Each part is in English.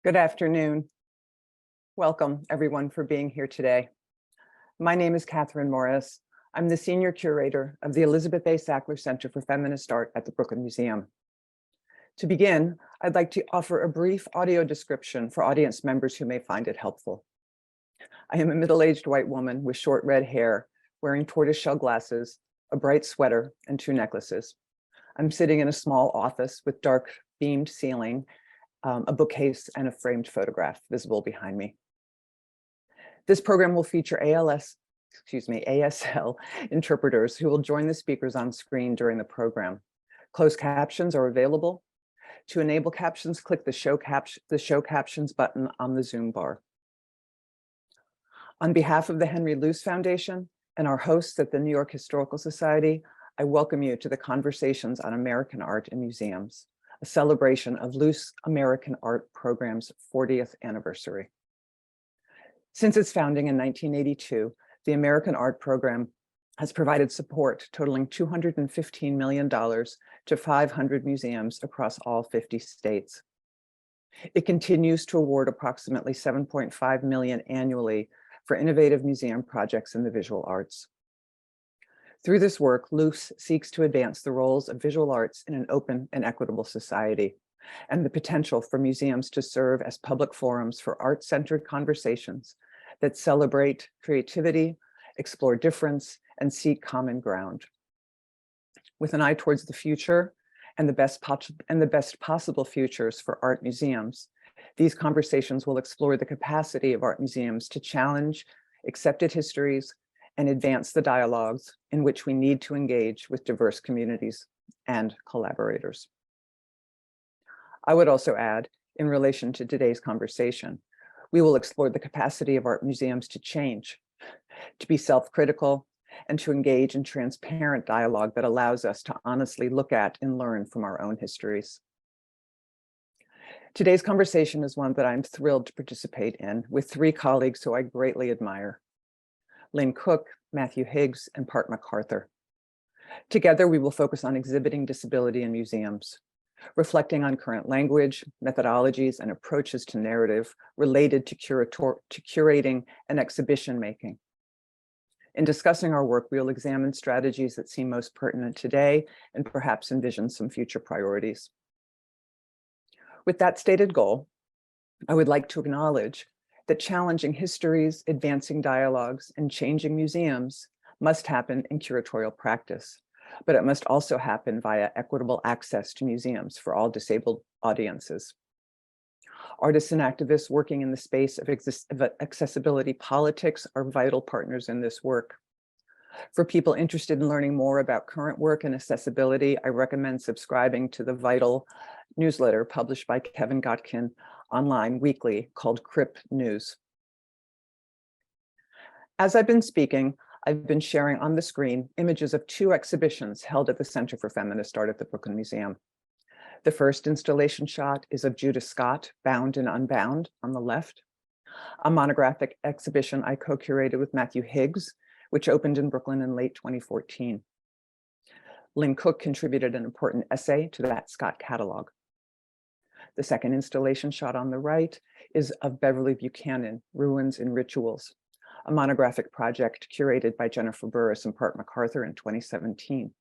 Good afternoon. Welcome, everyone, for being here today. My name is Catherine Morris. I'm the Senior Curator of the Elizabeth A. Sackler Center for Feminist Art at the Brooklyn Museum. To begin, I'd like to offer a brief audio description for audience members who may find it helpful. I am a middle-aged white woman with short red hair, wearing tortoiseshell glasses, a bright sweater, and 2 necklaces. I'm sitting in a small office with dark beamed ceiling, a bookcase, and a framed photograph visible behind me. This program will feature ASL interpreters who will join the speakers on screen during the program. Closed captions are available. To enable captions, click the Show Captions button on the Zoom bar. On behalf of the Henry Luce Foundation and our hosts at the New York Historical Society, I welcome you to the Conversations on American Art and Museums, a celebration of Luce American Art Program's 40th anniversary. Since its founding in 1982, the American Art Program has provided support totaling $215 million to 500 museums across all 50 states. It continues to award approximately $7.5 million annually for innovative museum projects in the visual arts. Through this work, Luce seeks to advance the roles of visual arts in an open and equitable society, and the potential for museums to serve as public forums for art-centered conversations that celebrate creativity, explore difference, and seek common ground. With an eye towards the future and the best possible futures for art museums, these conversations will explore the capacity of art museums to challenge accepted histories and advance the dialogues in which we need to engage with diverse communities and collaborators. I would also add, in relation to today's conversation, we will explore the capacity of art museums to change, to be self-critical, and to engage in transparent dialogue that allows us to honestly look at and learn from our own histories. Today's conversation is one that I'm thrilled to participate in with 3 colleagues who I greatly admire: Lynne Cooke, Matthew Higgs, and McArthur. Together, we will focus on exhibiting disability in museums, reflecting on current language, methodologies, and approaches to narrative related to curating and exhibition making. In discussing our work, we will examine strategies that seem most pertinent today and perhaps envision some future priorities. With that stated goal, I would like to acknowledge that challenging histories, advancing dialogues, and changing museums must happen in curatorial practice, but it must also happen via equitable access to museums for all disabled audiences. Artists and activists working in the space of accessibility politics are vital partners in this work. For people interested in learning more about current work and accessibility, I recommend subscribing to the vital newsletter published by Kevin Gotkin online weekly called CRIP News. As I've been speaking, I've been sharing on the screen images of 2 exhibitions held at the Center for Feminist Art at the Brooklyn Museum. The first installation shot is of Judah Scott, Bound and Unbound, on the left, a monographic exhibition I co-curated with Matthew Higgs, which opened in Brooklyn in late 2014. Lynne Cooke contributed an important essay to that Scott catalog. The second installation shot on the right is of Beverly Buchanan, Ruins and Rituals, a monographic project curated by Jennifer Burris and McArthur in 2017.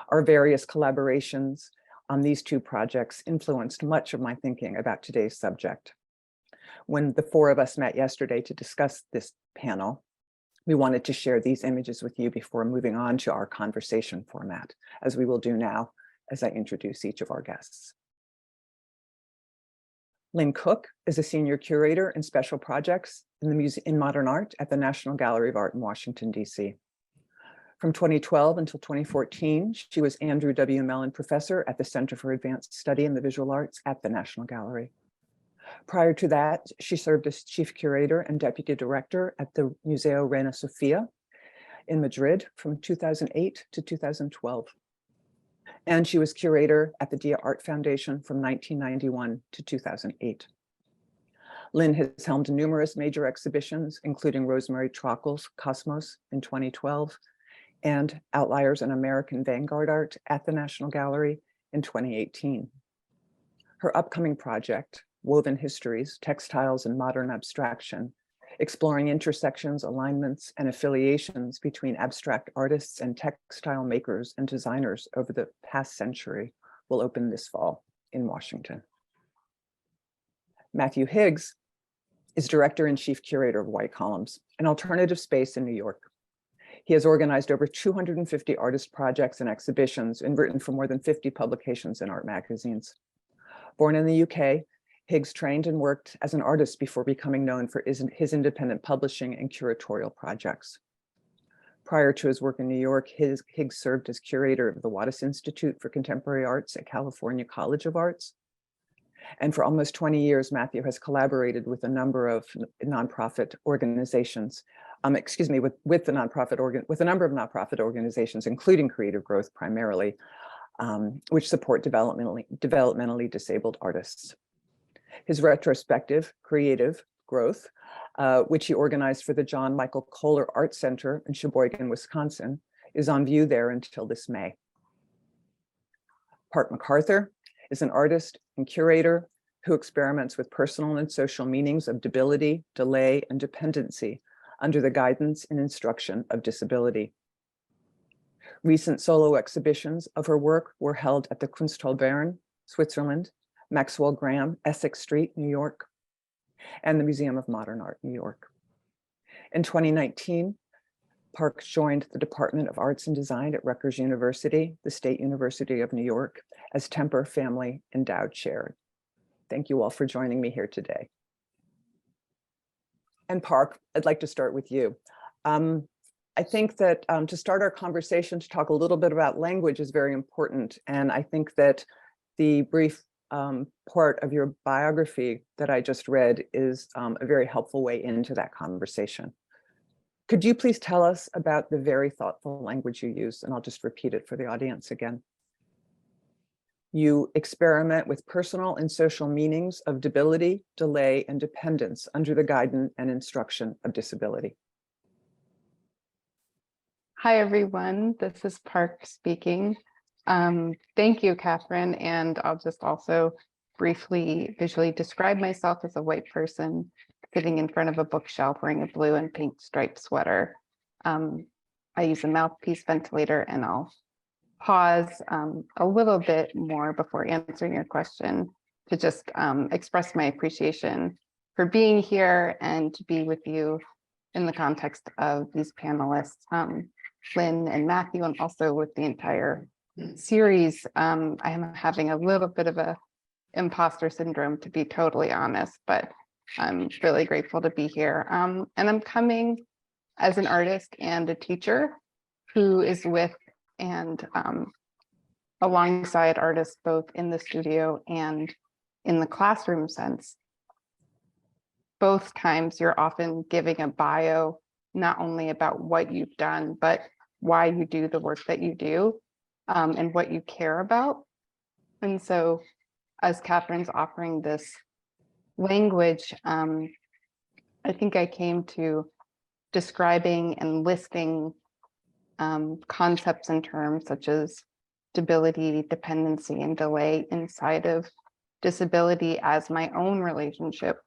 Our various collaborations on these 2 projects influenced much of my thinking about today's subject. When the 4 of us met yesterday to discuss this panel, we wanted to share these images with you before moving on to our conversation format, as we will do now as I introduce each of our guests. Lynne Cooke is a senior curator in special projects in modern art at the National Gallery of Art in Washington, D.C. From 2012 until 2014, she was Andrew W. Mellon Professor at the Center for Advanced Study in the Visual Arts at the National Gallery. Prior to that, she served as Chief Curator and Deputy Director at the Museo Reina Sofia in Madrid from 2008 to 2012. And she was curator at the Dia Art Foundation from 1991 to 2008. Lynne has helmed numerous major exhibitions, including Rosemary Trockel's Cosmos in 2012 and Outliers in American Vanguard Art at the National Gallery in 2018. Her upcoming project, Woven Histories, Textiles and Modern Abstraction, exploring intersections, alignments, and affiliations between abstract artists and textile makers and designers over the past century, will open this fall in Washington. Matthew Higgs is Director and Chief Curator of White Columns, an alternative space in New York. He has organized over 250 artist projects and exhibitions and written for more than 50 publications in art magazines. Born in the UK, Higgs trained and worked as an artist before becoming known for his independent publishing and curatorial projects. Prior to his work in New York, Higgs served as curator of the Wattis Institute for Contemporary Arts at California College of Arts. And for almost 20 years, Matthew has collaborated with a number of nonprofit organizations, with a number of nonprofit organizations, including Creative Growth primarily, which support developmentally disabled artists. His retrospective, Creative Growth, which he organized for the John Michael Kohler Art Center in Sheboygan, Wisconsin, is on view there until this May. Park McArthur is an artist and curator who experiments with personal and social meanings of debility, delay, and dependency under the guidance and instruction of disability. Recent solo exhibitions of her work were held at the Kunsthalle Bern, Switzerland, Maxwell Graham, Essex Street, New York, and the Museum of Modern Art, New York. In 2019, Park joined the Department of Arts and Design at Rutgers University, the State University of New York, as Temper Family Endowed Chair. Thank you all for joining me here today. And Park, I'd like to start with you. I think that to start our conversation, to talk a little bit about language is very important. And I think that the brief part of your biography that I just read is a very helpful way into that conversation. Could you please tell us about the very thoughtful language you use? And I'll just repeat it for the audience again. You experiment with personal and social meanings of debility, delay, and dependence under the guidance and instruction of disability. Hi, everyone. This is Park speaking. Thank you, Catherine. And I'll just also briefly visually describe myself as a white person sitting in front of a bookshelf wearing a blue and pink striped sweater. I use a mouthpiece ventilator, and I'll pause a little bit more before answering your question to just express my appreciation for being here and to be with you in the context of these panelists, Lynne and Matthew, and also with the entire series. I am having a little bit of a imposter syndrome, to be totally honest, but I'm really grateful to be here. And I'm coming as an artist and a teacher who is with and alongside artists both in the studio and in the classroom sense. Both times you're often giving a bio, not only about what you've done, but why you do the work that you do and what you care about. And so as Catherine's offering this language, I think I came to describing and listing concepts and terms such as debility, dependency, and delay inside of disability as my own relationship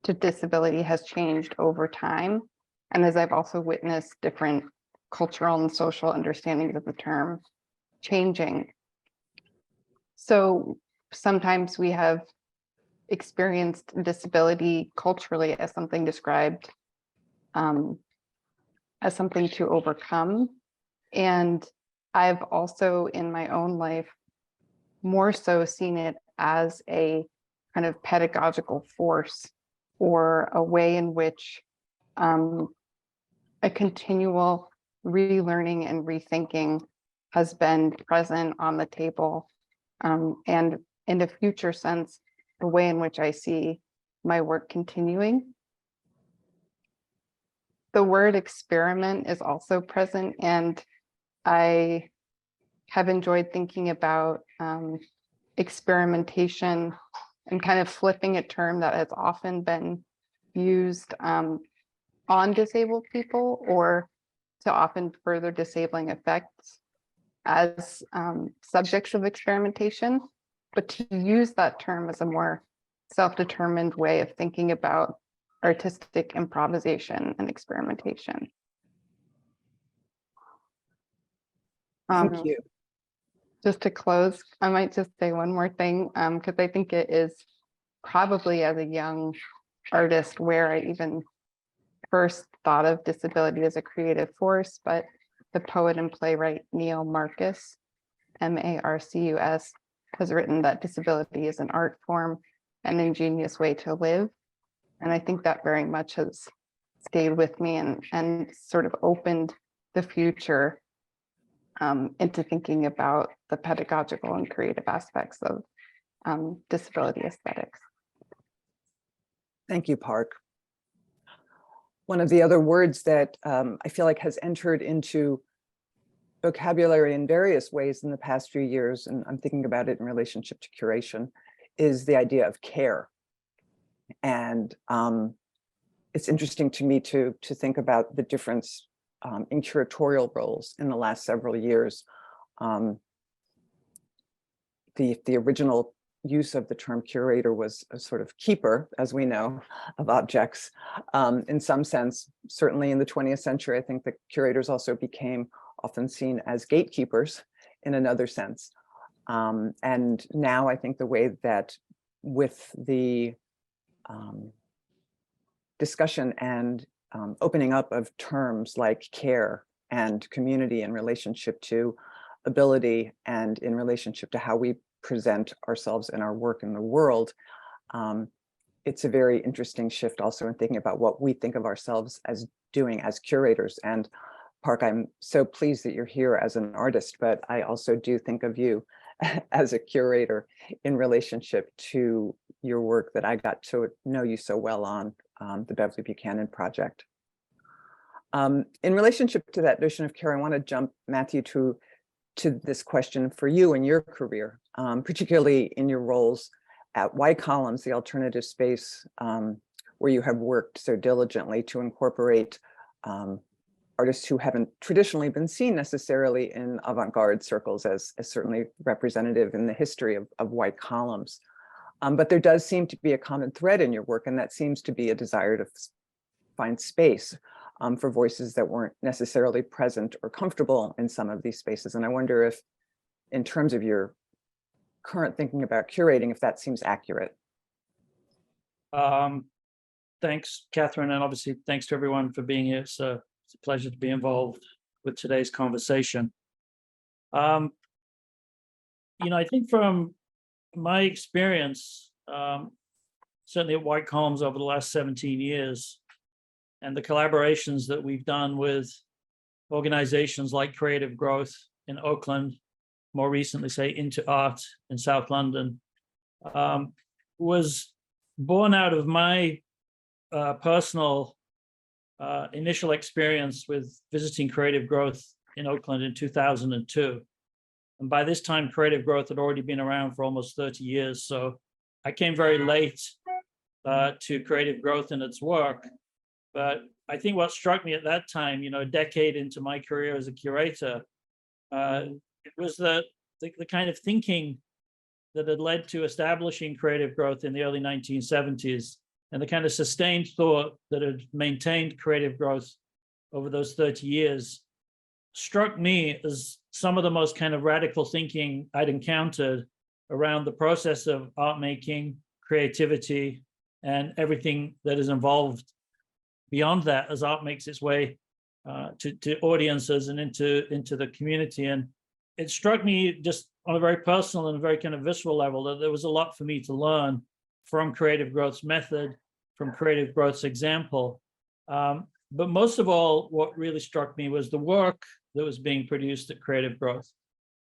to disability has changed over time. And as I've also witnessed different cultural and social understandings of the term changing. So sometimes we have experienced disability culturally as something described as something to overcome. And I've also in my own life more so seen it as a kind of pedagogical force or a way in which a continual relearning and rethinking has been present on the table. And in a future sense, the way in which I see my work continuing. The word experiment is also present, and I have enjoyed thinking about experimentation and kind of flipping a term that has often been used on disabled people or to often further disabling effects as subjects of experimentation, but to use that term as a more self-determined way of thinking about artistic improvisation and experimentation. Thank you. Just to close, I might just say one more thing, because I think it is probably as a young artist where I even first thought of disability as a creative force, but the poet and playwright Neil Marcus, Marcus, has written that disability is an art form, an ingenious way to live. And I think that very much has stayed with me and sort of opened the future into thinking about the pedagogical and creative aspects of disability aesthetics. Thank you, Park. One of the other words that I feel like has entered into vocabulary in various ways in the past few years, and I'm thinking about it in relationship to curation, is the idea of care. And it's interesting to me to think about the difference in curatorial roles in the last several years. The original use of the term curator was a sort of keeper, as we know, of objects. In some sense, certainly in the 20th century, I think the curators also became often seen as gatekeepers in another sense. And now I think the way that with the discussion and opening up of terms like care and community in relationship to ability and in relationship to how we present ourselves and our work in the world, it's a very interesting shift also in thinking about what we think of ourselves as doing as curators. And Park, I'm so pleased that you're here as an artist, but I also do think of you as a curator in relationship to your work that I got to know you so well on, the Beverly Buchanan Project. In relationship to that notion of care, I want to jump, Matthew, to this question for you in your career, particularly in your roles at Y Columns, the alternative space where you have worked so diligently to incorporate artists who haven't traditionally been seen necessarily in avant-garde circles as certainly representative in the history of Y Columns. But there does seem to be a common thread in your work, and that seems to be a desire to find space for voices that weren't necessarily present or comfortable in some of these spaces. And I wonder if, in terms of your current thinking about curating, if that seems accurate. Thanks, Catherine, and obviously thanks to everyone for being here. So it's a pleasure to be involved with today's conversation. I think from my experience, certainly at White Columns over the last 17 years, and the collaborations that we've done with organizations like Creative Growth in Oakland, more recently, say, Into Art in South London, was born out of my personal initial experience with visiting Creative Growth in Oakland in 2002. And by this time, Creative Growth had already been around for almost 30 years. So I came very late to Creative Growth and its work. But I think what struck me at that time, a decade into my career as a curator, it was the kind of thinking that had led to establishing Creative Growth in the early 1970s, and the kind of sustained thought that had maintained Creative Growth over those 30 years struck me as some of the most kind of radical thinking I'd encountered around the process of art making, creativity, and everything that is involved beyond that as art makes its way to audiences and into the community. And it struck me just on a very personal and a very kind of visceral level that there was a lot for me to learn from Creative Growth's method, from Creative Growth's example. But most of all, what really struck me was the work that was being produced at Creative Growth.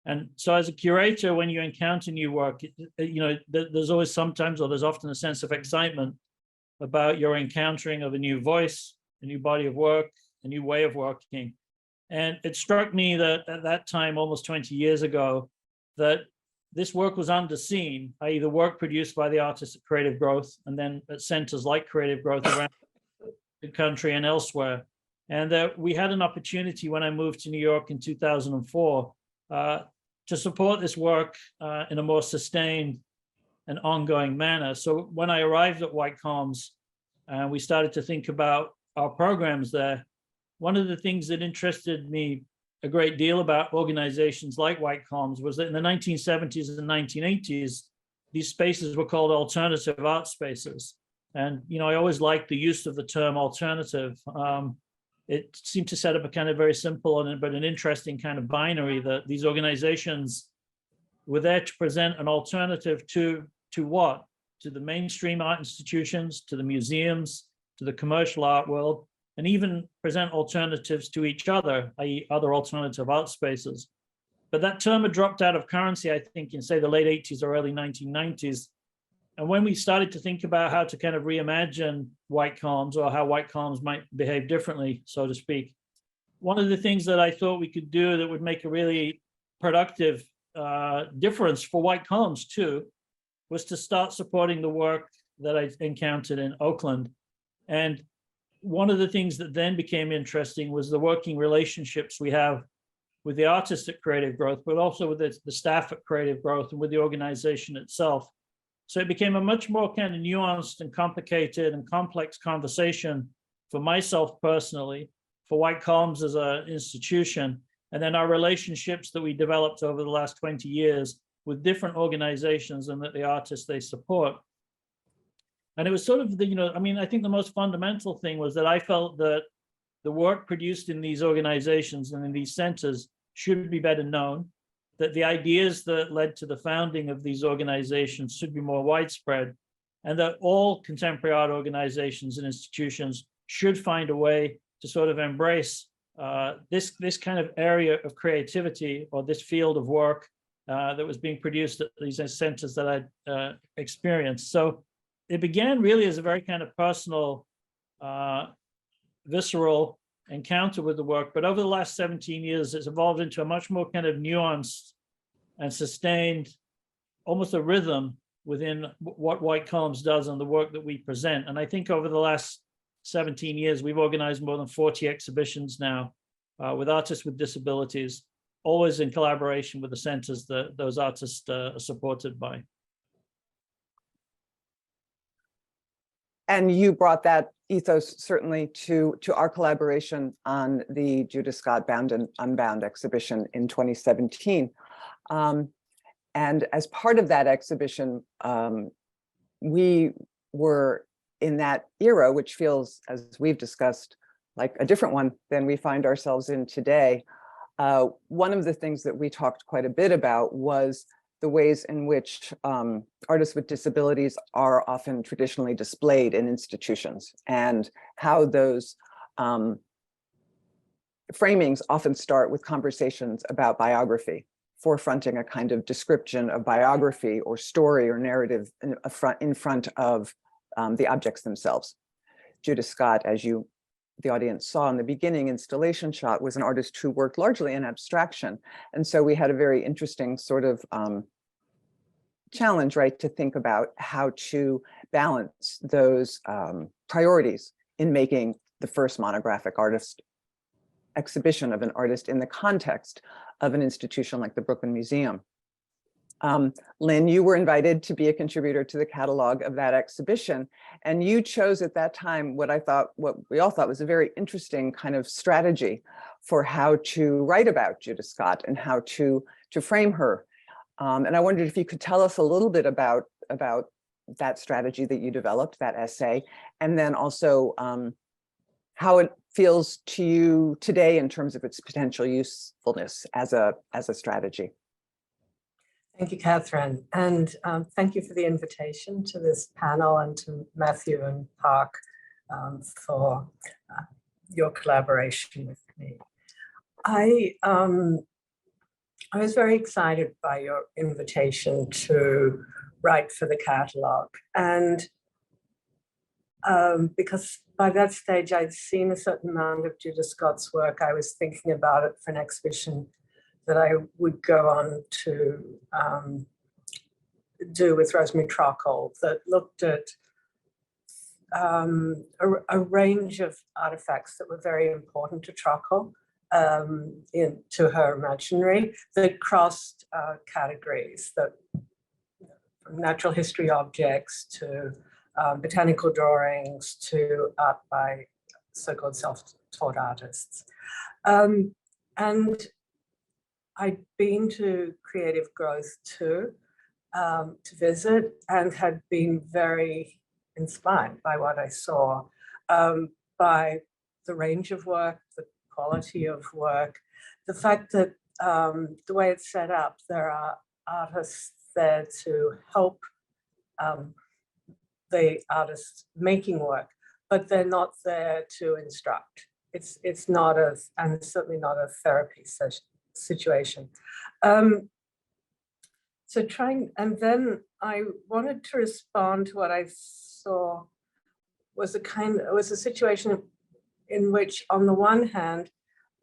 And so as a curator, when you encounter new work, there's always sometimes, or there's often a sense of excitement about your encountering of a new voice, a new body of work, a new way of working. And it struck me that at that time, almost 20 years ago, that this work was underseen, i.e. the work produced by the artists at Creative Growth and then at centers like Creative Growth around the country and elsewhere. And that we had an opportunity when I moved to New York in 2004 to support this work in a more sustained an ongoing manner. So when I arrived at White Columns, we started to think about our programs there. One of the things that interested me a great deal about organizations like White Columns was that in the 1970s and 1980s, these spaces were called alternative art spaces. And, I always liked the use of the term alternative. It seemed to set up a kind of very simple but an interesting kind of binary that these organizations were there to present an alternative to what? To the mainstream art institutions, to the museums, to the commercial art world, and even present alternatives to each other, i.e. other alternative art spaces. But that term had dropped out of currency, I think, in, say, the late 80s or early 1990s. And when we started to think about how to kind of reimagine White Columns, or how White Columns might behave differently, so to speak, one of the things that I thought we could do that would make a really productive difference for White Columns too, was to start supporting the work that I encountered in Oakland. And one of the things that then became interesting was the working relationships we have with the artists at Creative Growth, but also with the staff at Creative Growth and with the organization itself. So it became a much more kind of nuanced and complicated and complex conversation for myself personally, for White Columns as an institution, and then our relationships that we developed over the last 20 years with different organizations and the artists they support. And it was sort of I think the most fundamental thing was that I felt that the work produced in these organizations and in these centers should be better known, that the ideas that led to the founding of these organizations should be more widespread, and that all contemporary art organizations and institutions should find a way to sort of embrace this kind of area of creativity, or this field of work that was being produced at these centers that I'd experienced. So it began really as a very kind of personal, visceral encounter with the work, but over the last 17 years, it's evolved into a much more kind of nuanced and sustained, almost a rhythm within what White Columns does and the work that we present. And I think over the last 17 years, we've organized more than 40 exhibitions now with artists with disabilities, always in collaboration with the centers that those artists are supported by. And you brought that ethos certainly to our collaboration on the Judith Scott Bound and Unbound exhibition in 2017. And as part of that exhibition, we were in that era, which feels, as we've discussed, like a different one than we find ourselves in today. One of the things that we talked quite a bit about was the ways in which artists with disabilities are often traditionally displayed in institutions, and how those framings often start with conversations about biography, forefronting a kind of description of biography or story or narrative in front of the objects themselves. Judith Scott, as the audience saw in the beginning installation shot, was an artist who worked largely in abstraction. And so we had a very interesting sort of challenge, right, to think about how to balance those priorities in making the first monographic artist exhibition of an artist in the context of an institution like the Brooklyn Museum. Lynne, you were invited to be a contributor to the catalog of that exhibition, and you chose at that time what we all thought was a very interesting kind of strategy for how to write about Judith Scott and how to frame her. And I wondered if you could tell us a little bit about that strategy that you developed, that essay, and then also how it feels to you today in terms of its potential usefulness as a strategy. Thank you, Catherine. And thank you for the invitation to this panel, and to Matthew and Park for your collaboration with me. I was very excited by your invitation to write for the catalog. And because by that stage, I'd seen a certain amount of Judith Scott's work, I was thinking about it for an exhibition that I would go on to do with Rosemary Trockle, that looked at a range of artifacts that were very important to Trockle, to her imaginary, that crossed categories, that natural history objects to botanical drawings to art by so-called self-taught artists. And I'd been to Creative Growth too, to visit, and had been very inspired by what I saw, by the range of work, the quality of work, the fact that the way it's set up, there are artists there to help the artists making work, but they're not there to instruct. It's not and certainly not a therapy situation. So and then I wanted to respond to what I saw was a situation in which, on the one hand,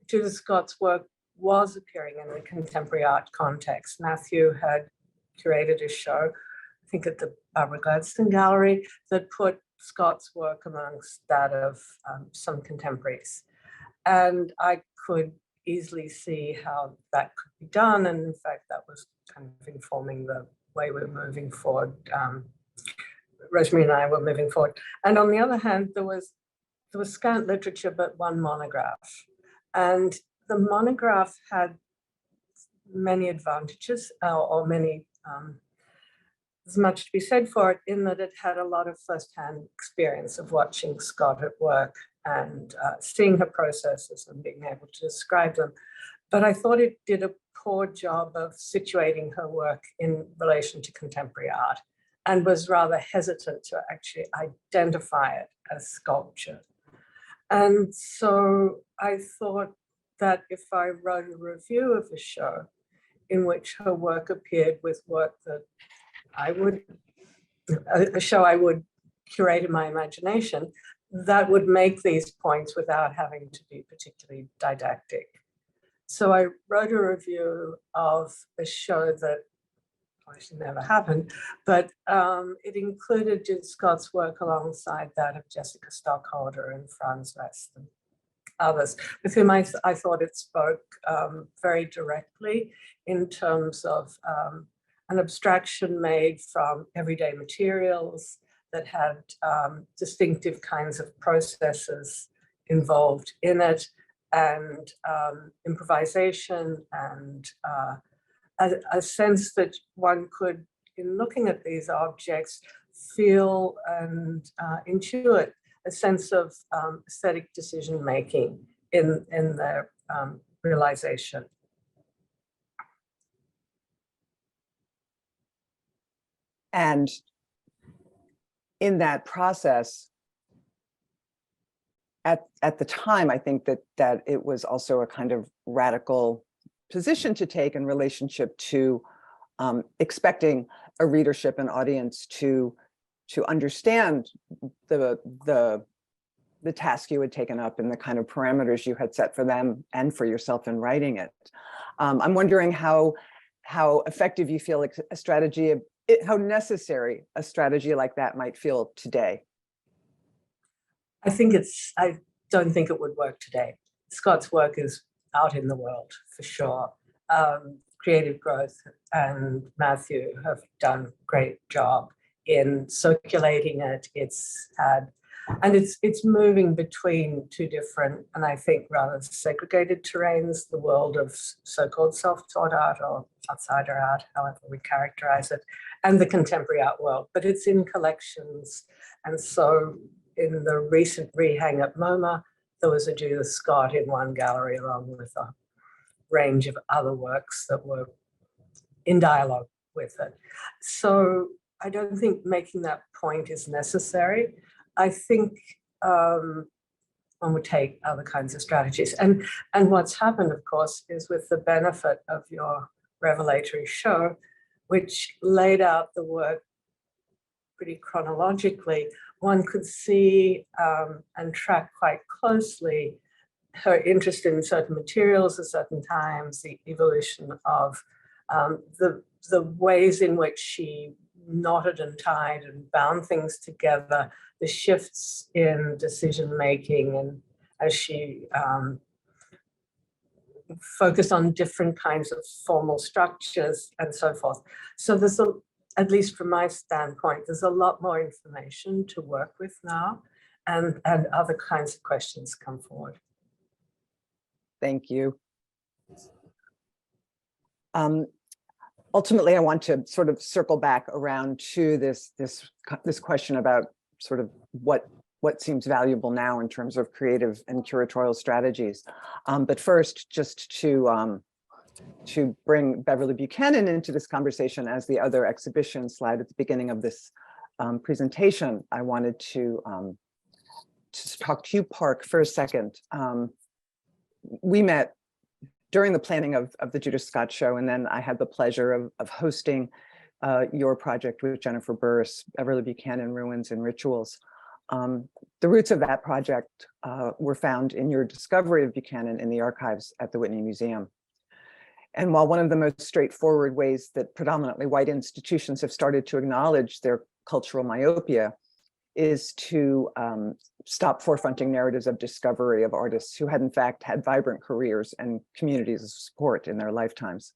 Judith Scott's work was appearing in the contemporary art context. Matthew had curated a show, I think at the Barbara Gladstone Gallery, that put Scott's work amongst that of some contemporaries. And I could easily see how that could be done. And in fact, that was kind of informing the way we're moving forward. Rosemary and I were moving forward. And on the other hand, there was scant literature, but one monograph. And the monograph had many advantages, or many, there's much to be said for it, in that it had a lot of firsthand experience of watching Scott at work and seeing her processes and being able to describe them. But I thought it did a poor job of situating her work in relation to contemporary art, and was rather hesitant to actually identify it as sculpture. And so I thought that if I wrote a review of the show in which her work appeared with work that a show I would curate in my imagination, that would make these points without having to be particularly didactic. So I wrote a review of a show that actually never happened, but it included Judith Scott's work alongside that of Jessica Stockholder and Franz West and others, with whom I thought it spoke very directly in terms of an abstraction made from everyday materials that had distinctive kinds of processes involved in it, and improvisation, and a sense that one could, in looking at these objects, feel and intuit a sense of aesthetic decision-making in their realization. And in that process, at the time, I think that it was also a kind of radical position to take in relationship to expecting a readership and audience to understand the task you had taken up and the kind of parameters you had set for them and for yourself in writing it. I'm wondering how effective you feel like a strategy, how necessary a strategy like that might feel today. I don't think it would work today. Scott's work is out in the world for sure. Creative Growth and Matthew have done a great job in circulating it. It's moving between two different, and I think rather segregated terrains, the world of so-called self-taught art or outsider art, however we characterize it, and the contemporary art world, but it's in collections. And so in the recent rehang at MoMA, there was a Judith Scott in one gallery along with a range of other works that were in dialogue with it. So I don't think making that point is necessary. I think one would take other kinds of strategies. And what's happened, of course, is with the benefit of your revelatory show, which laid out the work pretty chronologically, one could see and track quite closely her interest in certain materials at certain times, the evolution of the ways in which she knotted and tied and bound things together, the shifts in decision-making, and as she focused on different kinds of formal structures and so forth. So there's at least from my standpoint, there's a lot more information to work with now, and other kinds of questions come forward. Thank you. Ultimately, I want to sort of circle back around to this question about sort of what seems valuable now in terms of creative and curatorial strategies. But first, just to bring Beverly Buchanan into this conversation as the other exhibition slide at the beginning of this presentation, I wanted to talk to you, Park, for a second. We met during the planning of the Judith Scott show, and then I had the pleasure of hosting your project with Jennifer Burris, Beverly Buchanan, Ruins and Rituals. The roots of that project were found in your discovery of Buchanan in the archives at the Whitney Museum. And while one of the most straightforward ways that predominantly white institutions have started to acknowledge their cultural myopia is to stop forefronting narratives of discovery of artists who had in fact had vibrant careers and communities of support in their lifetimes.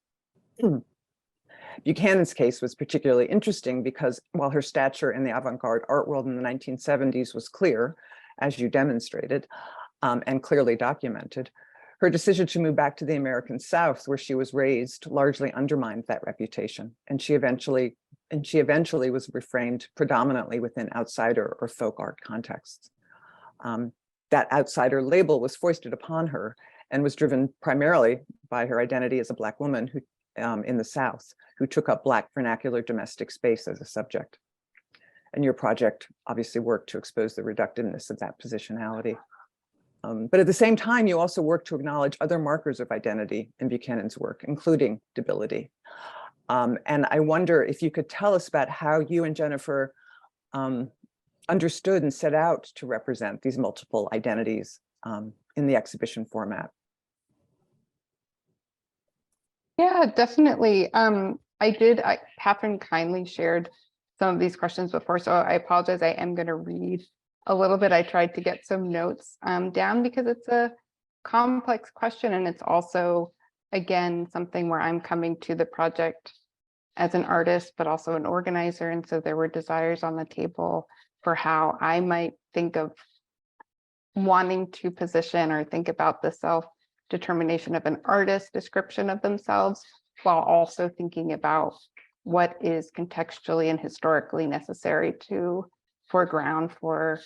Buchanan's case was particularly interesting because while her stature in the avant-garde art world in the 1970s was clear, as you demonstrated, and clearly documented, her decision to move back to the American South, where she was raised, largely undermined that reputation. And she eventually was reframed predominantly within outsider or folk art contexts. That outsider label was foisted upon her and was driven primarily by her identity as a Black woman who, in the South, who took up Black vernacular domestic space as a subject. And your project obviously worked to expose the reductiveness of that positionality. But at the same time, you also work to acknowledge other markers of identity in Buchanan's work, including debility. And I wonder if you could tell us about how you and Jennifer understood and set out to represent these multiple identities in the exhibition format. Yeah, definitely. Catherine kindly shared some of these questions before, so I apologize. I am going to read a little bit. I tried to get some notes down because it's a complex question, and it's also, again, something where I'm coming to the project as an artist, but also an organizer. And so there were desires on the table for how I might think of wanting to position or think about the self-determination of an artist's description of themselves, while also thinking about what is contextually and historically necessary to foreground for,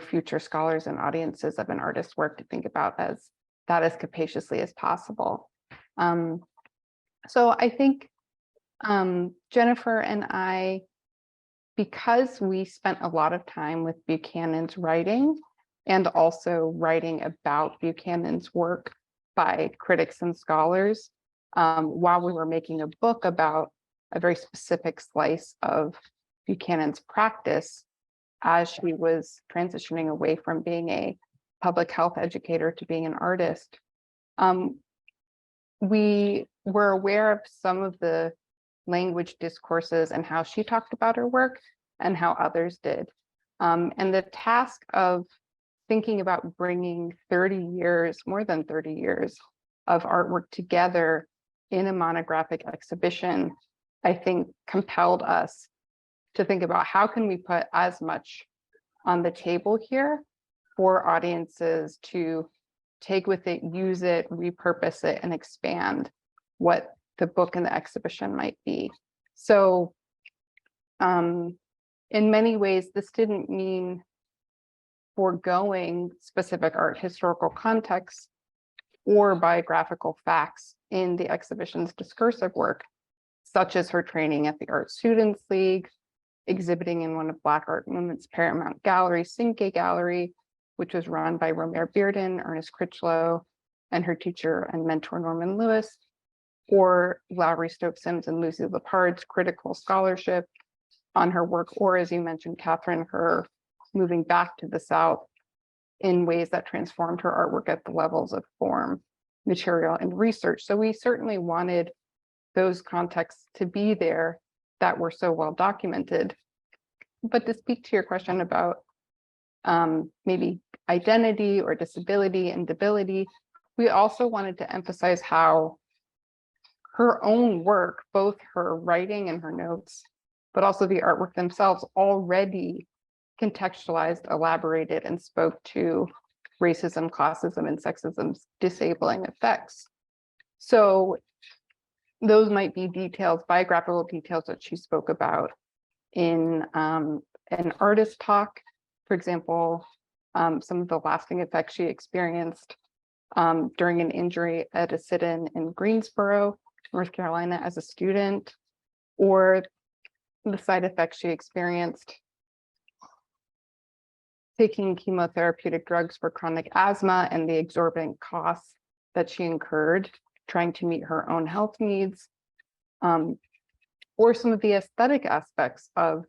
future scholars and audiences of an artist's work to think about as capaciously as possible. So I think Jennifer and I, because we spent a lot of time with Buchanan's writing and also writing about Buchanan's work by critics and scholars, while we were making a book about a very specific slice of Buchanan's practice as she was transitioning away from being a public health educator to being an artist, we were aware of some of the language discourses and how she talked about her work and how others did. And the task of thinking about bringing 30 years, more than 30 years of artwork together in a monographic exhibition, I think compelled us to think about how can we put as much on the table here for audiences to take with it, use it, repurpose it, and expand what the book and the exhibition might be. So in many ways, this didn't mean foregoing specific art historical context or biographical facts in the exhibition's discursive work, such as her training at the Art Students League, exhibiting in one of Black Art Movement's Paramount Gallery, Cinque Gallery, which was run by Romare Bearden, Ernest Critchlow, and her teacher and mentor Norman Lewis, or Lowry Stokes Sims and Lucy Lepard's critical scholarship on her work, or as you mentioned, Catherine, her moving back to the South in ways that transformed her artwork at the levels of form, material, and research. So we certainly wanted those contexts to be there that were so well documented. But to speak to your question about maybe identity or disability and debility, we also wanted to emphasize how her own work, both her writing and her notes, but also the artwork themselves already contextualized, elaborated, and spoke to racism, classism, and sexism's disabling effects. So those might be details, biographical details that she spoke about in an artist talk. For example, some of the lasting effects she experienced during an injury at a sit-in in Greensboro, North Carolina as a student, or the side effects she experienced taking chemotherapeutic drugs for chronic asthma and the exorbitant costs that she incurred trying to meet her own health needs, or some of the aesthetic aspects of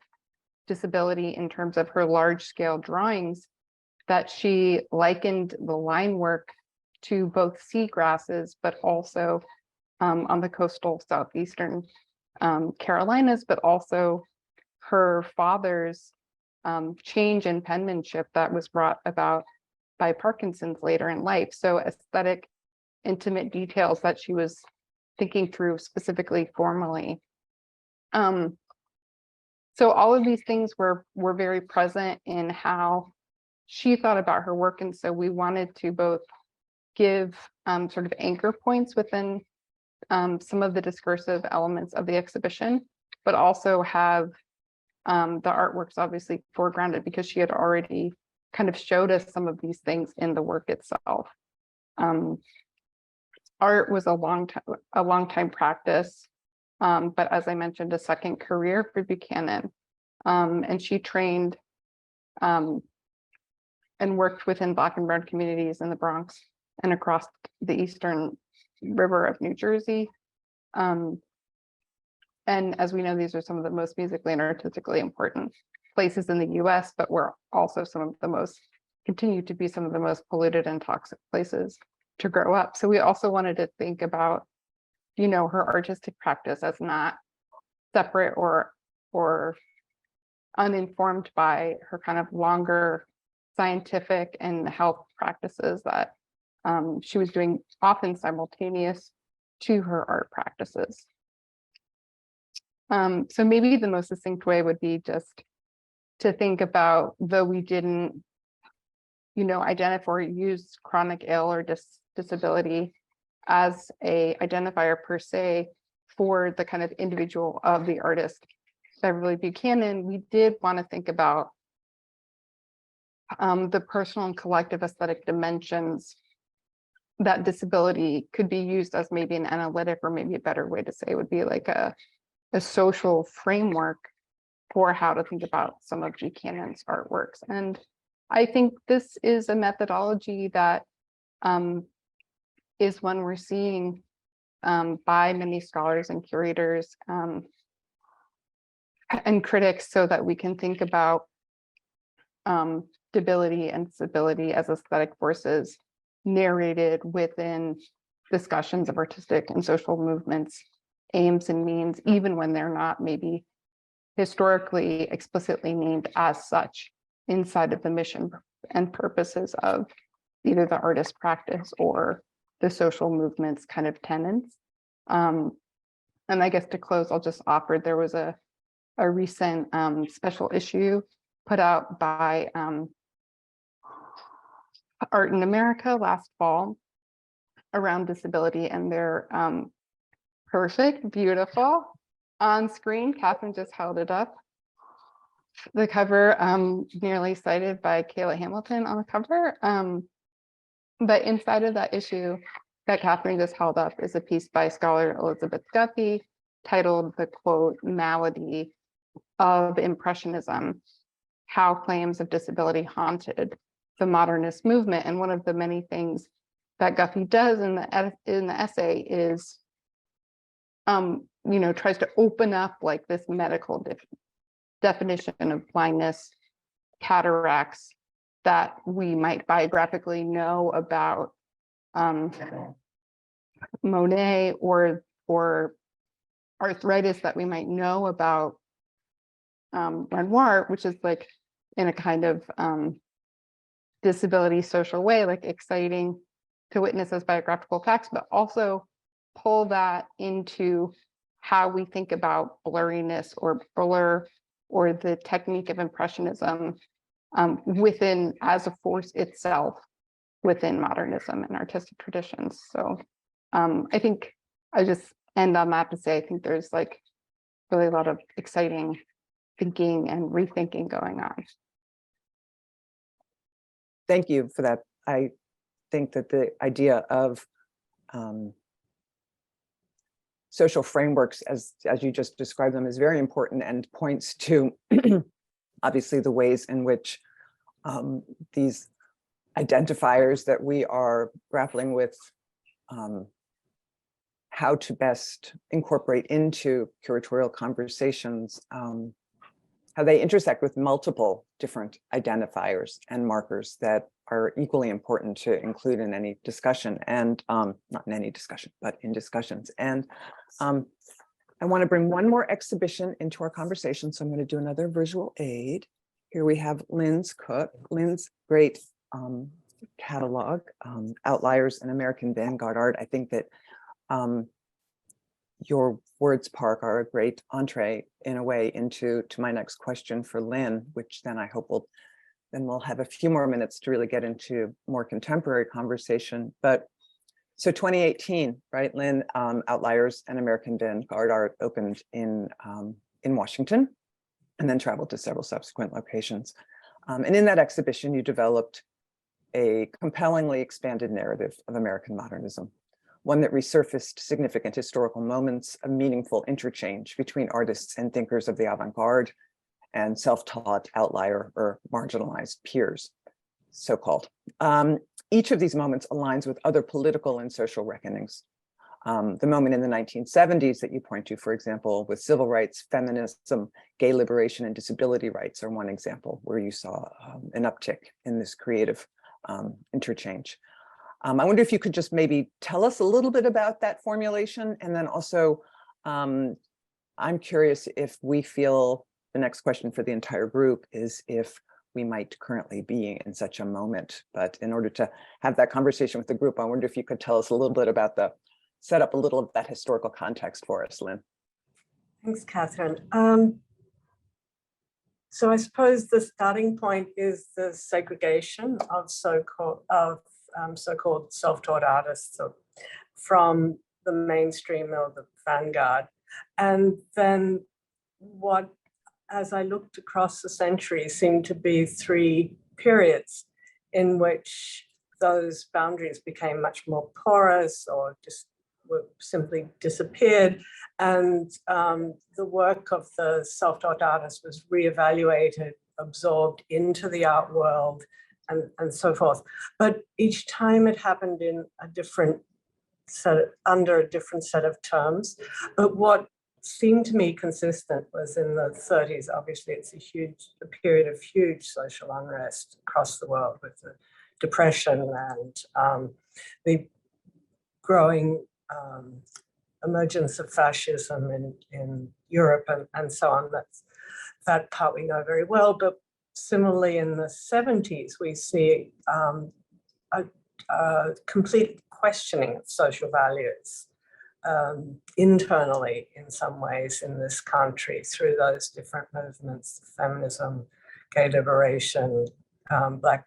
disability in terms of her large-scale drawings that she likened the line work to both seagrasses, but also on the coastal southeastern Carolinas, but also her father's change in penmanship that was brought about by Parkinson's later in life. So aesthetic, intimate details that she was thinking through specifically formally. So all of these things were very present in how she thought about her work. And so we wanted to both give sort of anchor points within some of the discursive elements of the exhibition, but also have the artworks obviously foregrounded because she had already kind of showed us some of these things in the work itself. Art was a long time practice, but as I mentioned, a second career for Buchanan. And she trained and worked within Black and Brown communities in the Bronx and across the Eastern River of New Jersey. And as we know, these are some of the most musically and artistically important places in the US, but were also some of the most, continue to be some of the most polluted and toxic places to grow up. So we also wanted to think about, you know, her artistic practice as not separate or uninformed by her kind of longer scientific and health practices that she was doing often simultaneous to her art practices. So maybe the most succinct way would be just to think about, though we didn't, you know, identify or use chronic ill or disability as a identifier per se for the kind of individual of the artist Beverly Buchanan, we did want to think about the personal and collective aesthetic dimensions that disability could be used as maybe an analytic, or maybe a better way to say would be like a social framework for how to think about some of Buchanan's artworks. And I think this is a methodology that is one we're seeing by many scholars and curators and critics, so that we can think about debility and disability as aesthetic forces narrated within discussions of artistic and social movements, aims and means, even when they're not maybe historically explicitly named as such inside of the mission and purposes of either the artist practice or the social movement's kind of tenets. And I guess to close, I'll just offer, there was a recent special issue put out by Art in America last fall around disability, and they're perfect, beautiful on screen. Catherine just held it up. The cover nearly cited by Kayla Hamilton on the cover. But inside of that issue that Catherine just held up is a piece by scholar Elizabeth Guffey titled "The quote malady of Impressionism: How Claims of Disability Haunted the Modernist Movement." And one of the many things that Guffey does in the essay is, tries to open up like this medical definition of blindness, cataracts that we might biographically know about Monet, or arthritis that we might know about Renoir, which is like in a kind of disability social way, like exciting to witness as biographical facts, but also pull that into how we think about blurriness or blur or the technique of impressionism within as a force itself within modernism and artistic traditions. So I think I just end on that to say, I think there's like really a lot of exciting thinking and rethinking going on. Thank you for that. I think that the idea of social frameworks, as you just described them, is very important and points to obviously the ways in which these identifiers that we are grappling with, how to best incorporate into curatorial conversations, how they intersect with multiple different identifiers and markers that are equally important to include in any discussion, and not in any discussion, but in discussions. And I want to bring one more exhibition into our conversation, so I'm going to do another visual aid. Here we have Lynne's great catalog, Outliers and American Vanguard Art. I think that your words, Park, are a great entree in a way into my next question for Lynne, which then I hope we'll have a few more minutes to really get into more contemporary conversation. But so 2018, right, Lynne, Outliers and American Vanguard Art opened in Washington and then traveled to several subsequent locations. And in that exhibition, you developed a compellingly expanded narrative of American modernism, one that resurfaced significant historical moments of meaningful interchange between artists and thinkers of the avant-garde and self-taught outlier or marginalized peers, so-called. Each of these moments aligns with other political and social reckonings. The moment in the 1970s that you point to, for example, with civil rights, feminism, gay liberation, and disability rights are one example where you saw an uptick in this creative interchange. I wonder if you could just maybe tell us a little bit about that formulation, and then also I'm curious if we feel, the next question for the entire group is if we might currently be in such a moment. But in order to have that conversation with the group, I wonder if you could tell us a little bit about set up a little of that historical context for us, Lynne. Thanks, Catherine. So I suppose the starting point is the segregation of so-called self-taught artists from the mainstream or the vanguard. And then what, as I looked across the centuries, seemed to be three periods in which those boundaries became much more porous or just simply disappeared. And the work of the self-taught artist was reevaluated, absorbed into the art world, and so forth. But each time it happened in a different under a different set of terms. But what seemed to me consistent was in the 30s. Obviously, it's a period of huge social unrest across the world with the Depression and the growing emergence of fascism in Europe and so on. That part we know very well. But similarly, in the 70s, we see a complete questioning of social values internally in some ways in this country through those different movements: feminism, gay liberation, black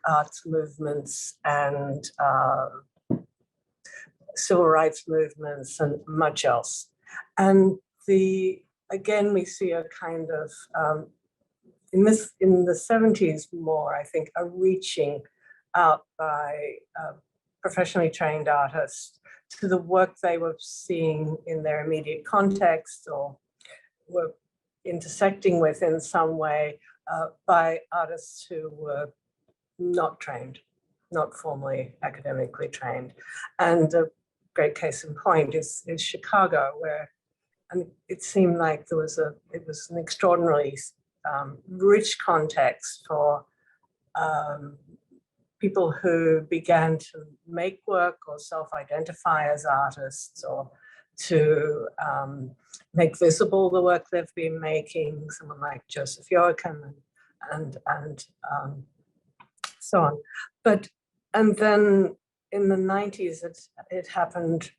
arts movements, and civil rights movements, and much else. And again, we see a kind of in the 70s more, I think, a reaching out by professionally trained artists to the work they were seeing in their immediate context or were intersecting with in some way by artists who were not trained, not formally academically trained. And a great case in point is Chicago, where it seemed like it was an extraordinarily rich context for people who began to make work or self-identify as artists, or to make visible the work they've been making, someone like Joseph Joachim and so on. And then in the 90s, it happened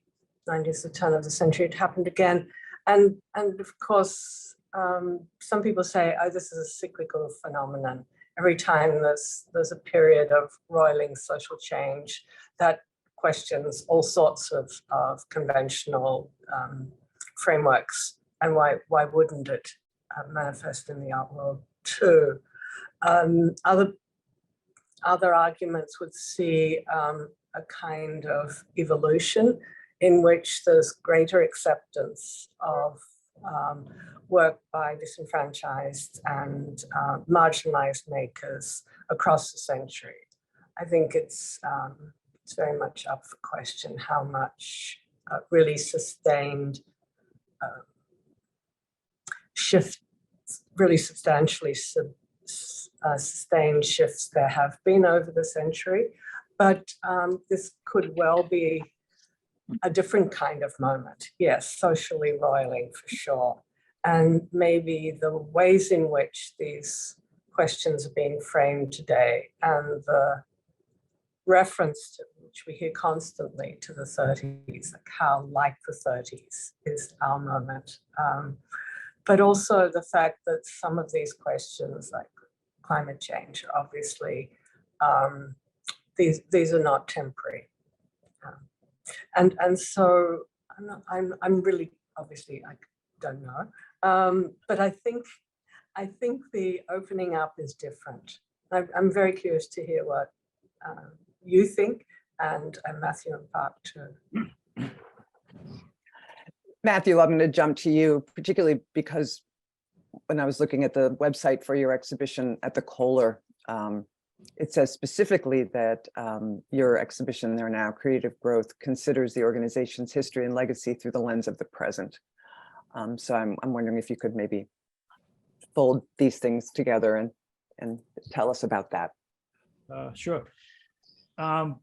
90s, the turn of the century, it happened again. And of course, some people say, oh, this is a cyclical phenomenon. Every time there's a period of roiling social change that questions all sorts of conventional frameworks, and why wouldn't it manifest in the art world too? Other arguments would see a kind of evolution in which there's greater acceptance of work by disenfranchised and marginalized makers across the century. I think it's very much up for question how much really sustained shift, really substantially sustained shifts there have been over the century. But this could well be a different kind of moment. Yes, socially roiling for sure. And maybe the ways in which these questions are being framed today and the reference to which we hear constantly to the 30s, like how like the 30s is our moment. But also the fact that some of these questions like climate change, obviously, these are not temporary. And so I'm really, obviously, I don't know, but I think the opening up is different. I'm very curious to hear what you think, and Matthew and Park too. Matthew, I'm going to jump to you, particularly because when I was looking at the website for your exhibition at the Kohler, it says specifically that your exhibition there now, Creative Growth, considers the organization's history and legacy through the lens of the present. So I'm wondering if you could maybe fold these things together and tell us about that. Sure. For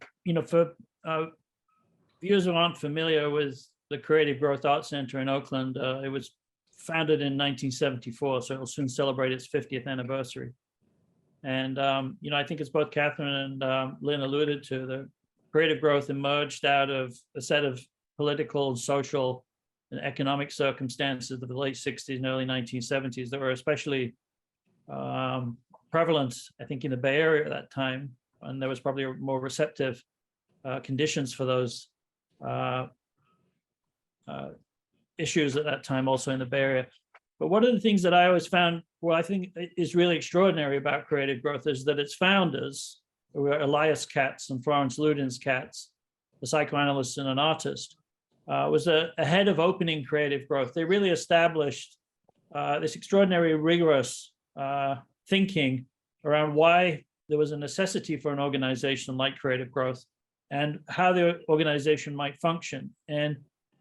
viewers who aren't familiar with the Creative Growth Arts Center in Oakland, it was founded in 1974, so it'll soon celebrate its 50th anniversary. And, I think it's both Catherine and Lynn alluded to, the Creative Growth emerged out of a set of political, social, and economic circumstances of the late 60s and early 1970s that were especially prevalent, I think, in the Bay Area at that time. And there was probably more receptive conditions for those issues at that time, also in the Bay Area. But one of the things that I always found, I think is really extraordinary about Creative Growth is that its founders, who were Elias Katz and Florence Ludin's Katz, a psychoanalyst and an artist, was ahead of opening Creative Growth. They really established this extraordinary rigorous thinking around why there was a necessity for an organization like Creative Growth and how the organization might function. And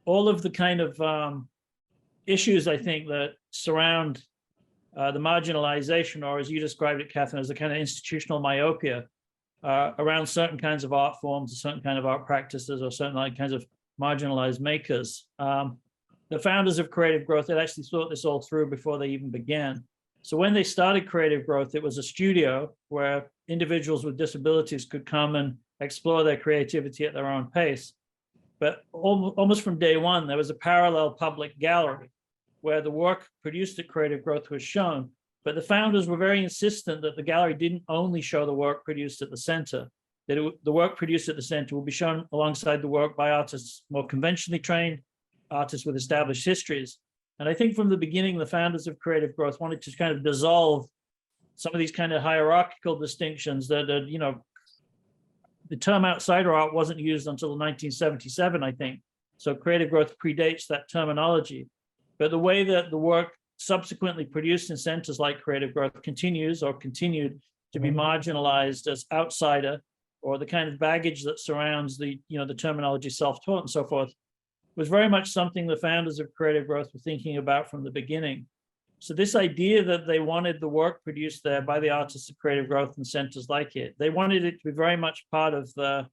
all of the kind of issues, I think, that surround the marginalization, or as you described it, Catherine, as a kind of institutional myopia around certain kinds of art forms, or certain kind of art practices, or certain kinds of marginalized makers. The founders of Creative Growth had actually thought this all through before they even began. So when they started Creative Growth, it was a studio where individuals with disabilities could come and explore their creativity at their own pace. But almost from day one, there was a parallel public gallery where the work produced at Creative Growth was shown. But the founders were very insistent that the gallery didn't only show the work produced at the center, that the work produced at the center will be shown alongside the work by artists more conventionally trained, artists with established histories. And I think from the beginning, the founders of Creative Growth wanted to kind of dissolve some of these kind of hierarchical distinctions that, the term outsider art wasn't used until 1977, I think. So Creative Growth predates that terminology. But the way that the work subsequently produced in centers like Creative Growth continued to be marginalized as outsider, or the kind of baggage that surrounds the terminology self-taught and so forth, was very much something the founders of Creative Growth were thinking about from the beginning. So this idea that they wanted the work produced there by the artists of Creative Growth and centers like it, they wanted it to be very much part of the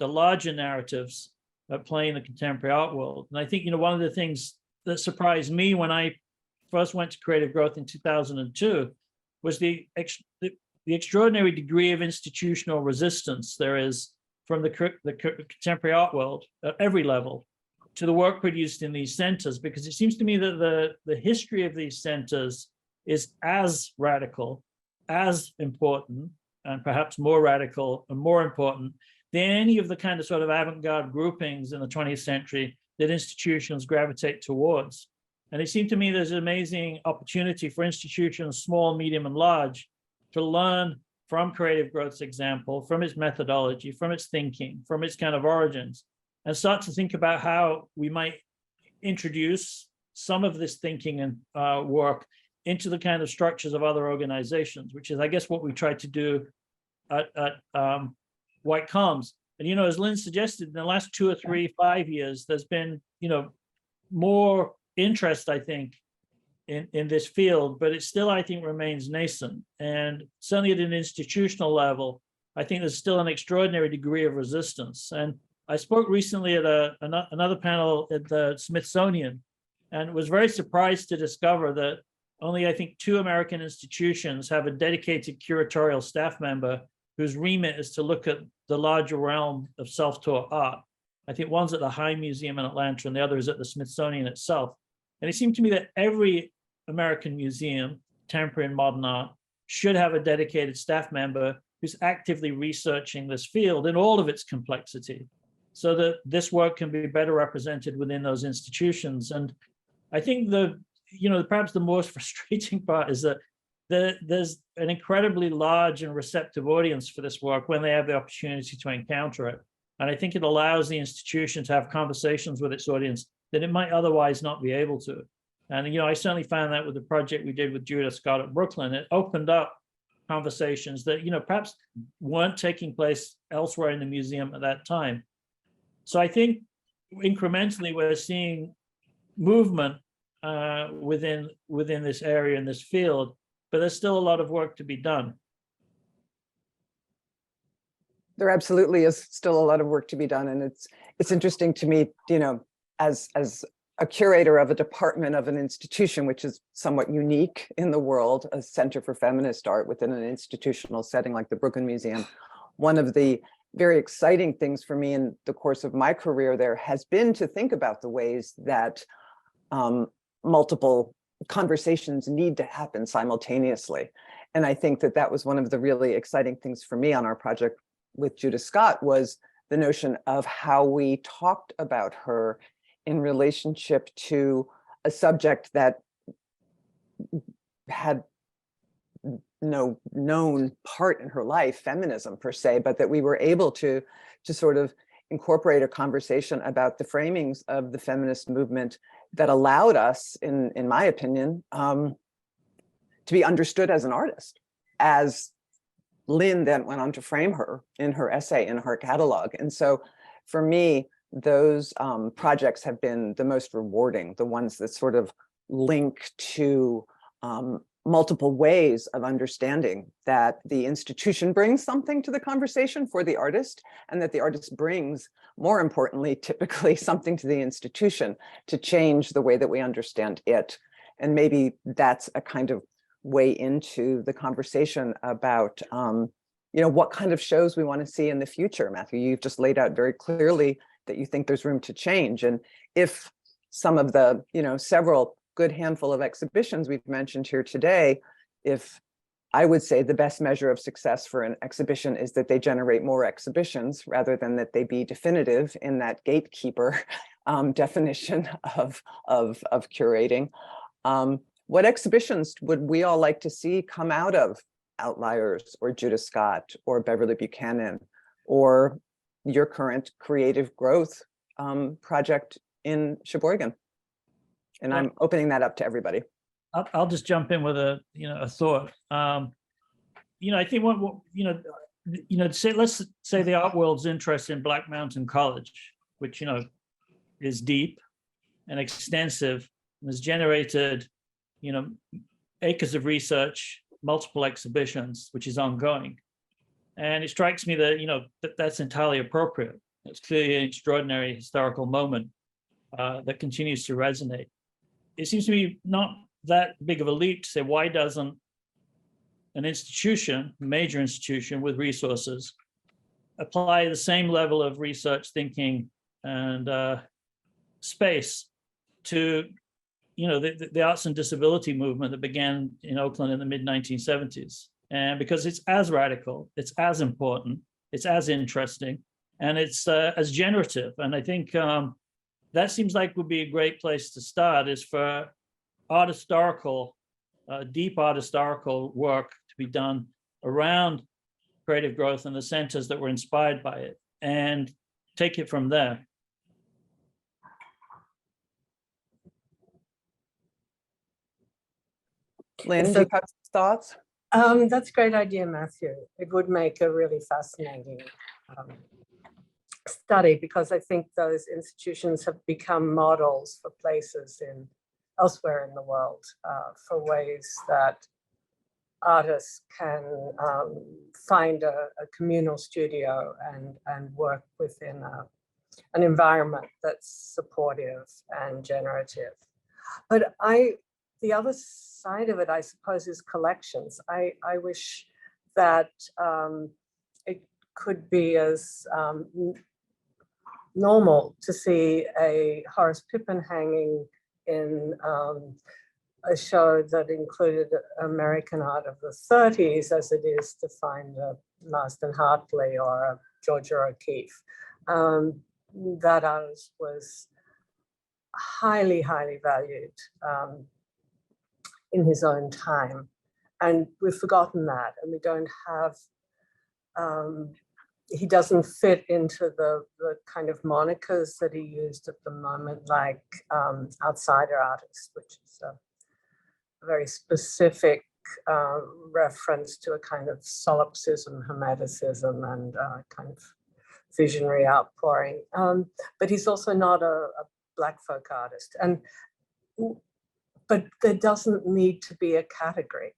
larger narratives at play in the contemporary art world. And I think, one of the things that surprised me when I first went to Creative Growth in 2002 was the extraordinary degree of institutional resistance there is from the contemporary art world at every level to the work produced in these centers, because it seems to me that the history of these centers is as radical, as important, and perhaps more radical and more important than any of the kind of sort of avant-garde groupings in the 20th century that institutions gravitate towards. And it seemed to me there's an amazing opportunity for institutions, small, medium, and large, to learn from creative growth's example, from its methodology, from its thinking, from its kind of origins, and start to think about how we might introduce some of this thinking and work into the kind of structures of other organizations, which is, I guess, what we tried to do at White Comms. And, you know, as Lynne suggested, in the last 2 or 3, 5 years, there's been, you know, more interest, I think, in this field, but it still, I think, remains nascent. And certainly at an institutional level, I think there's still an extraordinary degree of resistance. And I spoke recently at another panel at the Smithsonian, and was very surprised to discover that only, I think, 2 American institutions have a dedicated curatorial staff member whose remit is to look at the larger realm of self-taught art. I think one's at the High Museum in Atlanta, and the other is at the Smithsonian itself. And it seemed to me that every American museum, contemporary and modern art, should have a dedicated staff member who's actively researching this field in all of its complexity, so that this work can be better represented within those institutions. And I think perhaps the most frustrating part is that there's an incredibly large and receptive audience for this work when they have the opportunity to encounter it. And I think it allows the institution to have conversations with its audience that it might otherwise not be able to. And, you know, I certainly found that with the project we did with Judah Scott at Brooklyn. It opened up conversations that, you know, perhaps weren't taking place elsewhere in the museum at that time. So I think incrementally we're seeing movement within this area, in this field, but there's still a lot of work to be done. There absolutely is still a lot of work to be done. And it's interesting to me, you know, as a curator of a department of an institution, which is somewhat unique in the world, a Center for Feminist Art within an institutional setting like the Brooklyn Museum. One of the very exciting things for me in the course of my career there has been to think about the ways that multiple conversations need to happen simultaneously. And I think that that was one of the really exciting things for me on our project with Judah Scott, was the notion of how we talked about her in relationship to a subject that had no known part in her life, feminism per se, but that we were able to sort of incorporate a conversation about the framings of the feminist movement that allowed us, in my opinion, to be understood as an artist, as Lynne then went on to frame her in her essay in her catalog. And so for me, those projects have been the most rewarding, the ones that sort of link to multiple ways of understanding that the institution brings something to the conversation for the artist, and that the artist brings, more importantly, typically something to the institution to change the way that we understand it. And maybe that's a kind of way into the conversation about you know, what kind of shows we want to see in the future. Matthew, you've just laid out very clearly that you think there's room to change. And if some of the, you know, several good handful of exhibitions we've mentioned here today, if I would say the best measure of success for an exhibition is that they generate more exhibitions rather than that they be definitive in that gatekeeper definition of curating. What exhibitions would we all like to see come out of Outliers or Judah Scott or Beverly Buchanan or your current creative growth project in Sheboygan? And I'm opening that up to everybody. I'll just jump in with a thought. I think let's say the art world's interest in Black Mountain College, which is deep and extensive and has generated acres of research, multiple exhibitions, which is ongoing. And it strikes me that that's entirely appropriate. It's clearly an extraordinary historical moment that continues to resonate. It seems to me not that big of a leap to say, why doesn't an institution, a major institution with resources, apply the same level of research thinking and space to, the arts and disability movement that began in Oakland in the mid 1970s. And because it's as radical, it's as important, it's as interesting, and it's as generative. And I think that seems like would be a great place to start, is for art historical, deep art historical work to be done around creative growth and the centers that were inspired by it, and take it from there. Lynn, do you have thoughts? That's a great idea, Matthew. It would make a really fascinating study, because I think those institutions have become models for places elsewhere in the world for ways that artists can find a communal studio and work within an environment that's supportive and generative. But the other side of it, I suppose, is collections. I wish that it could be as normal to see a Horace Pippin hanging in a show that included American art of the 30s as it is to find a Marston Hartley or a Georgia O'Keeffe. That artist was highly, highly valued in his own time. And we've forgotten that, and we don't have, he doesn't fit into the kind of monikers that he used at the moment, like outsider artist, which is a very specific reference to a kind of solipsism, hermeticism, and kind of visionary outpouring. But he's also not a Black folk artist. But there doesn't need to be a category.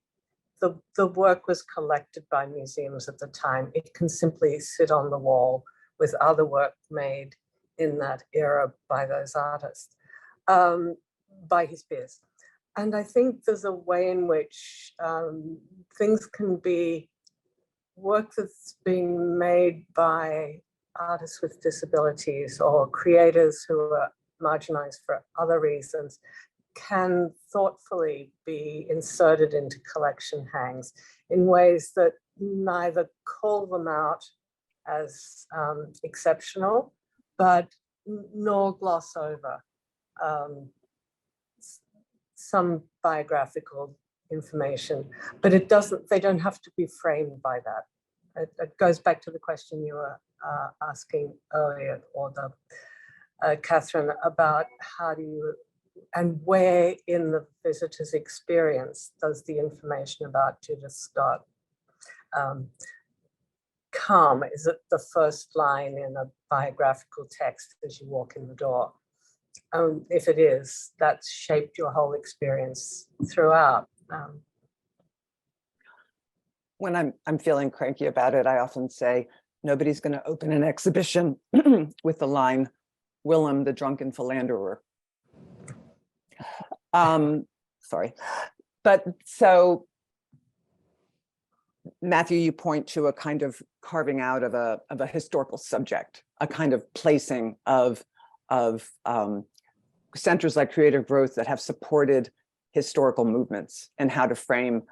The work was collected by museums at the time. It can simply sit on the wall with other work made in that era by those artists, by his peers. And I think there's a way in which things can be work that's being made by artists with disabilities or creators who are marginalized for other reasons, can thoughtfully be inserted into collection hangs in ways that neither call them out as exceptional, but nor gloss over some biographical information. But they don't have to be framed by that. It goes back to the question you were asking earlier, or Catherine, about how do you, and where in the visitor's experience does the information about Judith Scott come? Is it the first line in a biographical text as you walk in the door? If it is, that's shaped your whole experience throughout. When I'm feeling cranky about it, I often say, nobody's going to open an exhibition with the line, Willem the drunken philanderer. Sorry. But so, Matthew, you point to a kind of carving out of a historical subject, a kind of placing of centers like Creative Growth that have supported historical movements, and how to frame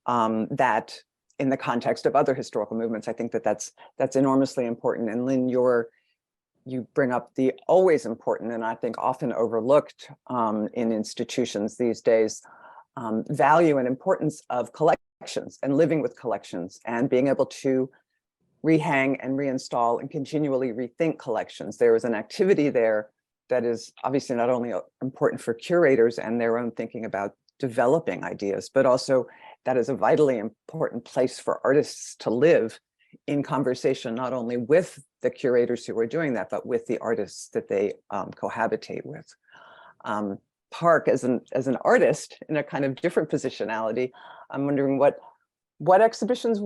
that in the context of other historical movements. I think that's enormously important. And Lynn, you bring up the always important, and I think often overlooked in institutions these days, value and importance of collections and living with collections and being able to rehang and reinstall and continually rethink collections. There is an activity there that is obviously not only important for curators and their own thinking about developing ideas, but also that is a vitally important place for artists to live in conversation, not only with the curators who are doing that, but with the artists that they cohabitate with. Park, as an artist in a kind of different positionality, I'm wondering what exhibitions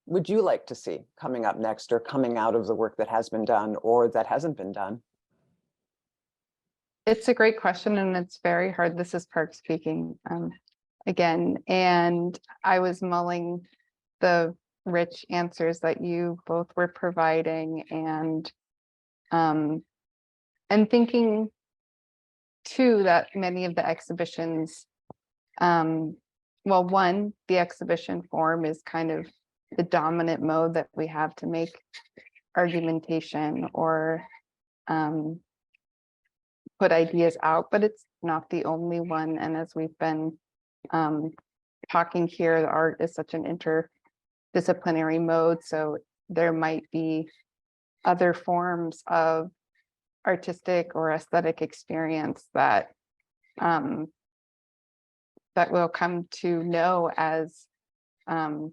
would you like to see coming up next, or coming out of the work that has been done or that hasn't been done? It's a great question, and it's very hard. This is Park speaking again, and I was mulling the rich answers that you both were providing, and thinking two, that many of the exhibitions, well, one, the exhibition form is kind of the dominant mode that we have to make argumentation or put ideas out, but it's not the only one. And as we've been talking here, the art is such an interdisciplinary mode, so there might be other forms of artistic or aesthetic experience that that we'll come to know as kind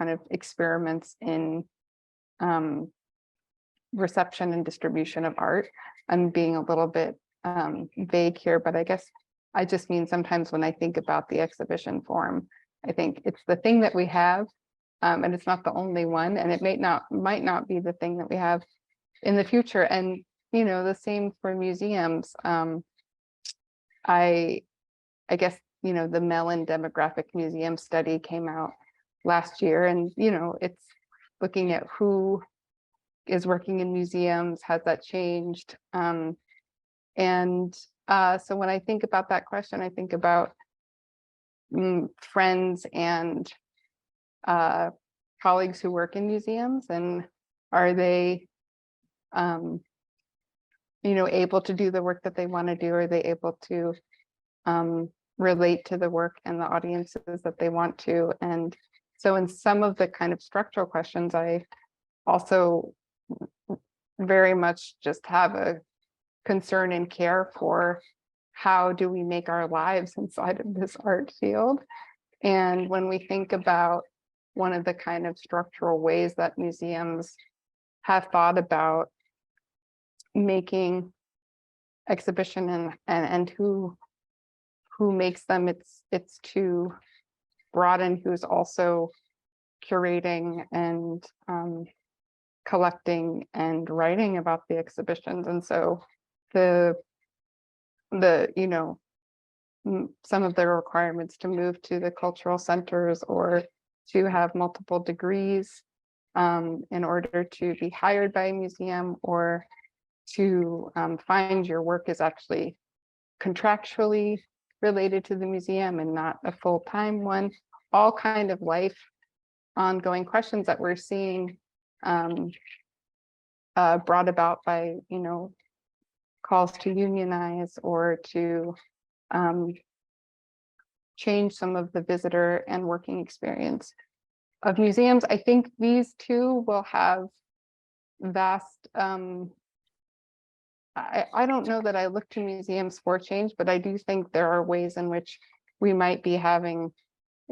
of experiments in reception and distribution of art. I'm being a little bit vague here, but I guess I just mean sometimes when I think about the exhibition form, I think it's the thing that we have, and it's not the only one, and it might not be the thing that we have in the future. And you know, the same for museums. I guess, you know, the Mellon demographic museum study came out last year, and you know, it's looking at who is working in museums, has that changed? So when I think about that question, I think about friends and colleagues who work in museums, and are they you know, able to do the work that they want to do? Are they able to relate to the work and the audiences that they want to? And so in some of the kind of structural questions, I also very much just have a concern and care for how do we make our lives inside of this art field. And when we think about one of the kind of structural ways that museums have thought about making exhibition and who makes them, it's to broaden who's also curating and collecting and writing about the exhibitions. And so the you know, some of the requirements to move to the cultural centers or to have multiple degrees in order to be hired by a museum, or to find your work is actually contractually related to the museum and not a full-time one. All kind of life ongoing questions that we're seeing brought about by, you know, calls to unionize or to change some of the visitor and working experience of museums. I think these two will have vast I don't know that I look to museums for change, but I do think there are ways in which we might be having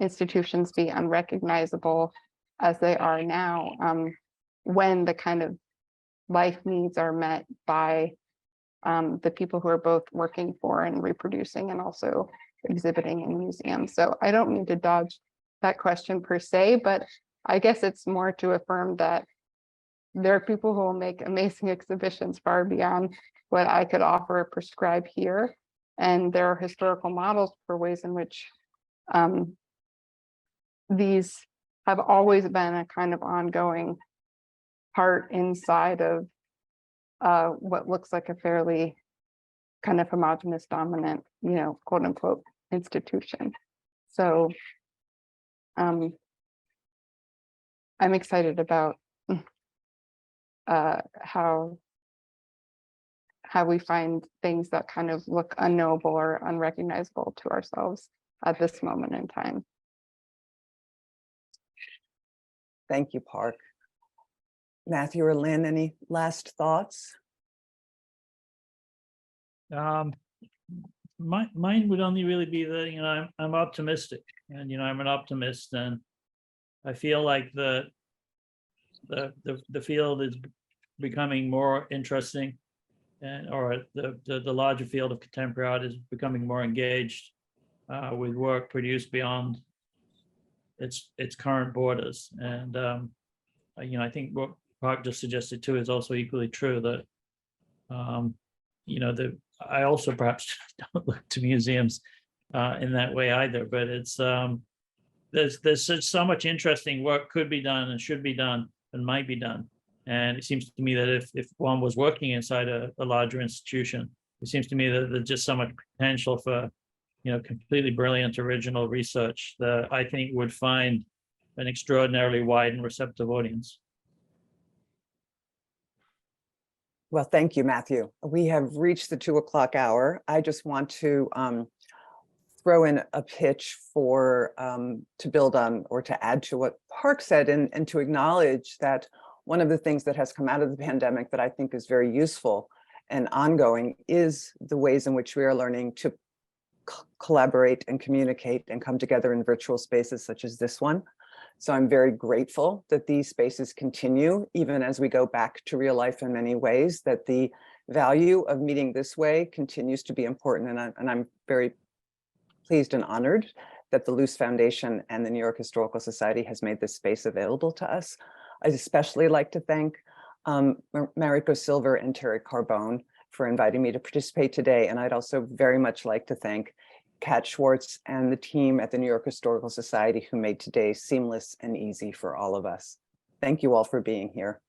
institutions be unrecognizable as they are now, when the kind of life needs are met by the people who are both working for and reproducing and also exhibiting in museums. So I don't mean to dodge that question per se, but I guess it's more to affirm that there are people who will make amazing exhibitions far beyond what I could offer or prescribe here. And there are historical models for ways in which these have always been a kind of ongoing part inside of what looks like a fairly kind of homogenous, dominant, you know, quote unquote, institution. So I'm excited about how we find things that kind of look unknowable or unrecognizable to ourselves at this moment in time. Thank you, Park. Matthew or Lynn, any last thoughts? Mine would only really be that, you know, I'm optimistic, and you know, I'm an optimist, and I feel like the field is becoming more interesting, and or the larger field of contemporary art is becoming more engaged with work produced beyond its current borders. And you know, I think what Park just suggested too is also equally true, that you know, I also perhaps don't look to museums in that way either, but it's there's so much interesting work could be done and should be done and might be done And it seems to me that if one was working inside a larger institution, it seems to me that there's just so much potential for, completely brilliant original research that I think would find an extraordinarily wide and receptive audience. Well, thank you, Matthew. We have reached the 2 o'clock hour. I just want to throw in a pitch for to build on or to add to what Park said, and to acknowledge that one of the things that has come out of the pandemic that I think is very useful and ongoing is the ways in which we are learning to collaborate and communicate and come together in virtual spaces such as this one. So I'm very grateful that these spaces continue, even as we go back to real life in many ways, that the value of meeting this way continues to be important. And I'm very pleased and honored that the Luce Foundation and the New York Historical Society has made this space available to us. I'd especially like to thank Mariko Silver and Terry Carbone for inviting me to participate today. And I'd also very much like to thank Kat Schwartz and the team at the New York Historical Society who made today seamless and easy for all of us. Thank you all for being here.